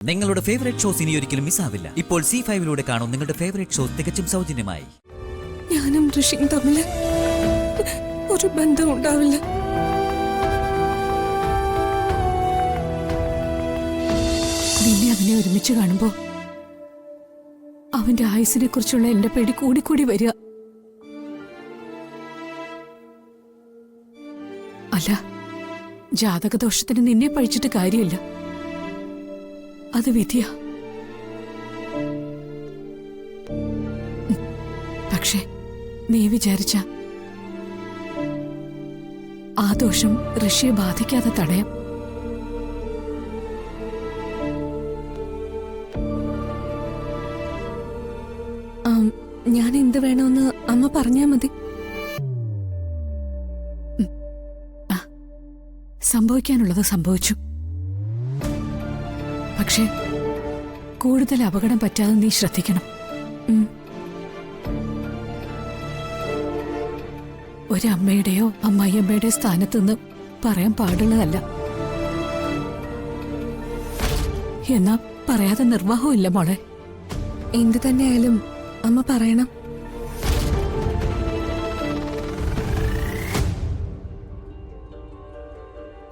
നിങ്ങളുടെ favourite shows ഇനി ഒരിക്കലും മിസ്സാവില്ല. ഇപ്പോൾ C5 കാണും നിങ്ങളുടെ ഫേവറേറ്റ് ഷോസ് തികച്ചും സൗജന്യമായി. ഞാനും ഋഷിയും തമ്മിൽ ഒരു ബന്ധം ഉണ്ടാവില്ല. നിന്നെ അവനെ ഒരുമിച്ച് കാണുമ്പോ അവന്റെ ആയുസിനെ കുറിച്ചുള്ള എന്റെ പേടി കൂടിക്കൂടി വരിക. അല്ല, ജാതകദോഷത്തിന് നിന്നെ പഴിച്ചിട്ട് കാര്യമില്ല, അത് വിധിയാ. പക്ഷേ നീ വിചാരിച്ച ആ ദോഷം ഋഷിയെ ബാധിക്കാതെ തടയാം. ഞാൻ എന്ത് വേണമെന്ന് അമ്മ പറഞ്ഞാ മതി. സംഭവിക്കാനുള്ളത് സംഭവിച്ചു. പക്ഷേ കൂടുതൽ അപകടം പറ്റാതെ നീ ശ്രദ്ധിക്കണം. ഒരമ്മയുടെയോ അമ്മായിയമ്മയുടെയോ സ്ഥാനത്തുനിന്ന് പറയാൻ പാടുള്ളതല്ല. എന്നാ പറയാതെ നിർവാഹമില്ല മോളെ. എന്ത് തന്നെയായാലും അമ്മ പറയണം.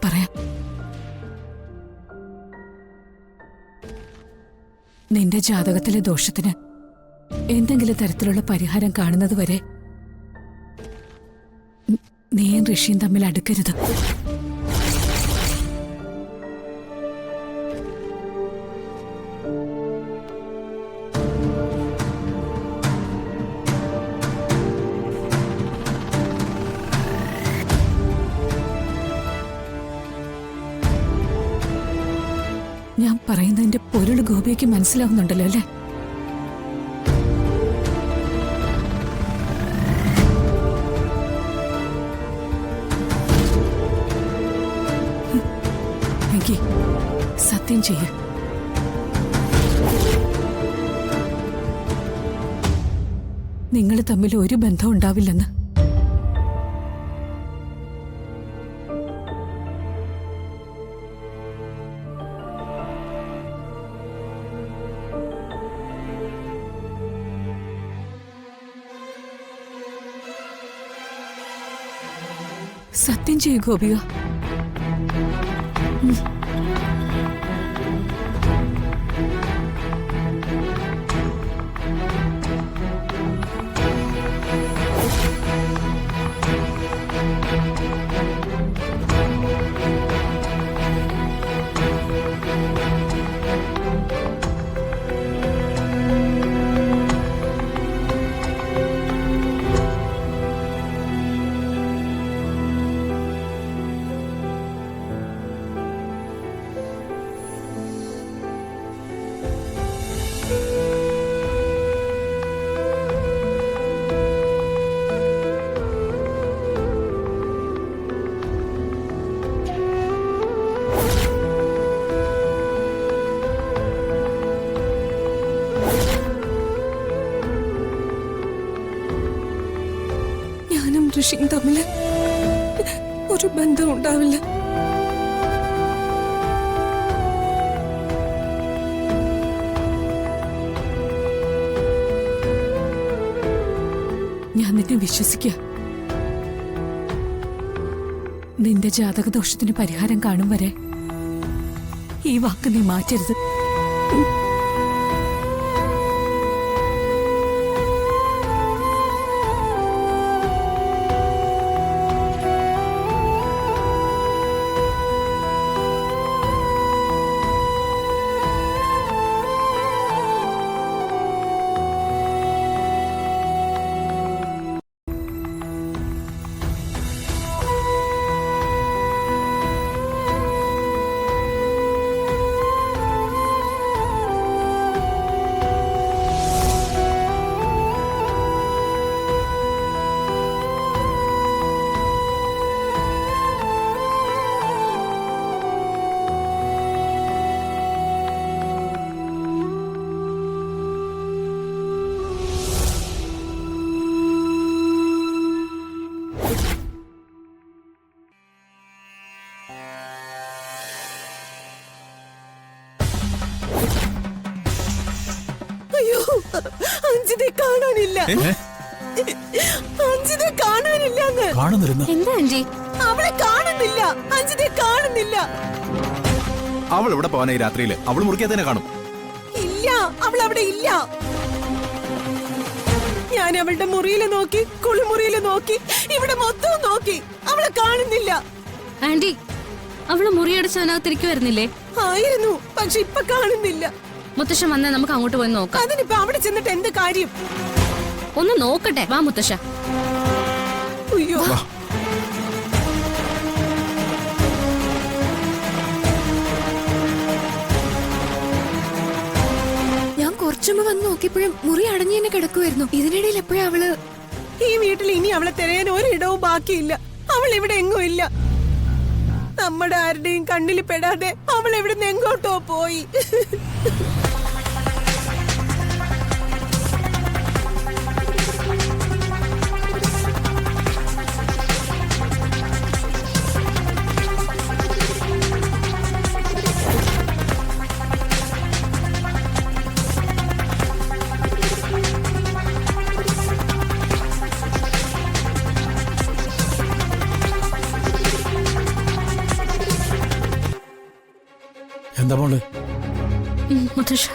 പറയാം. നിന്റെ ജാതകത്തിലെ ദോഷത്തിന് എന്തെങ്കിലും തരത്തിലുള്ള പരിഹാരം കാണുന്നത് വരെ നീയും ഋഷിയും തമ്മിൽ അടുക്കരുത്. ഞാൻ പറയുന്നതിന്റെ പൊരുൾ ഗോപിക്ക് മനസ്സിലാവുന്നുണ്ടല്ലോ അല്ലേ? സത്യം ചെയ്യ. നിങ്ങൾ തമ്മിൽ ഒരു ബന്ധം ഉണ്ടാവില്ലെന്ന്. സത്യം ചെയ്യ ഗോപിക. ഋഷിയും തമ്മിൽ ഒരു ബന്ധം ഉണ്ടാവില്ല. ഞാൻ നിന്നെ വിശ്വസിക്കുക. നിന്റെ ജാതകദോഷത്തിന് പരിഹാരം കാണും വരെ ഈ വാക്ക് നീ മാറ്റരുത്. അഞ്ജിതെ കാണാനില്ല. അഞ്ജിതെ കാണാനില്ല. കാണുന്നിരുന്നു. എന്താ ആന്റി? അവളെ കാണുന്നില്ല. അഞ്ജിതെ കാണുന്നില്ല. അവൾ എവിടെ പോവാനാ ഈ രാത്രിയില്? അവൾ മുറിക്കാതെ തന്നെ കാണും. ഇല്ല, അവൾ അവിടെ ഇല്ല. ഞാൻ അവളുടെ മുറിയില് നോക്കി, കുളിമുറിയില് നോക്കി, ഇവിടെ മൊത്തം നോക്കി. അവളെ കാണുന്നില്ല. ആന്റി, അവള് മുറിയടച്ചതിനകത്തിരിക്കു വരുന്നില്ലേ? ആയിരുന്നു, പക്ഷെ ഇപ്പൊ കാണുന്നില്ല. മുത്തശ്ശൻ വന്നാൽ നമുക്ക് അങ്ങോട്ട് പോയി നോക്കാം. അതിനിപ്പോ അവിടെ ചെന്നിട്ട് എന്ത് കാര്യം? ഒന്ന് നോക്കട്ടെ, വാ മുത്തശ്ശ. അയ്യോ, ഞാൻ കുറച്ചുമ്പ് വന്ന് നോക്കിയപ്പോഴും മുറി അടഞ്ഞു തന്നെ കിടക്കുമായിരുന്നു. ഇതിനിടയിൽ എപ്പോഴാ അവള്? ഈ വീട്ടിൽ ഇനി അവളെ തിരയാൻ ഒരിടവും ബാക്കിയില്ല. അവൾ ഇവിടെ എങ്ങും ഇല്ല. നമ്മുടെ ആരുടെയും കണ്ണിൽ പെടാതെ അവൾ എവിടുന്ന് എങ്ങോട്ടോ പോയി. എന്താ മോള്? മുത്തശ്ശ,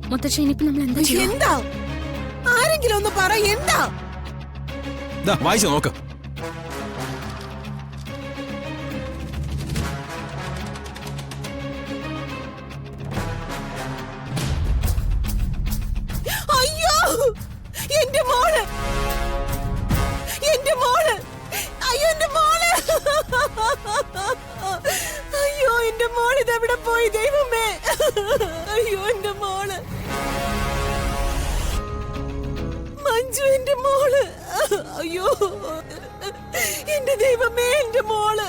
മുത്തശ്ശ, ഇനിയിപ്പോ നമ്മൾ എന്താ ചെയ്യാ? എന്താ? ആരെങ്കിലും ഒന്ന് പറ, എന്താ? വായിച്ചു നോക്ക്. അയ്യോ, എന്റെ മോള്, എന്റെ മോള്, അയ്യോ എന്റെ മോള്, അയ്യോ എന്റെ മോള് ഇതെവിടെ പോയി ദൈവമേ? അയ്യോ എന്റെ മോള് മഞ്ജു, എന്റെ മോള്, അയ്യോ എന്റെ ദൈവമേ, എന്റെ മോള്.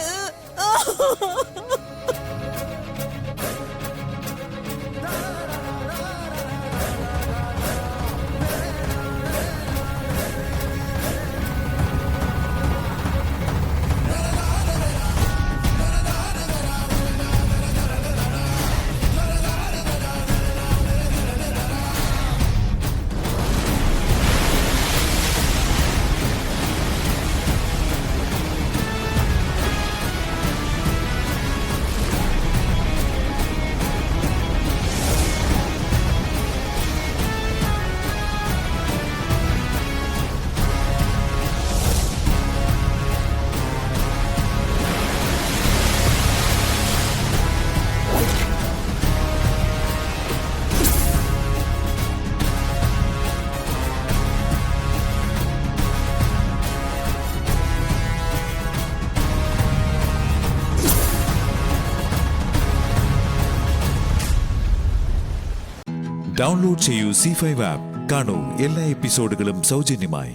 ഡൗൺലോഡ് ചെയ്യൂ C5 ആപ്പ്. കാണൂ എല്ലാ എപ്പിസോഡുകളും സൗജന്യമായി.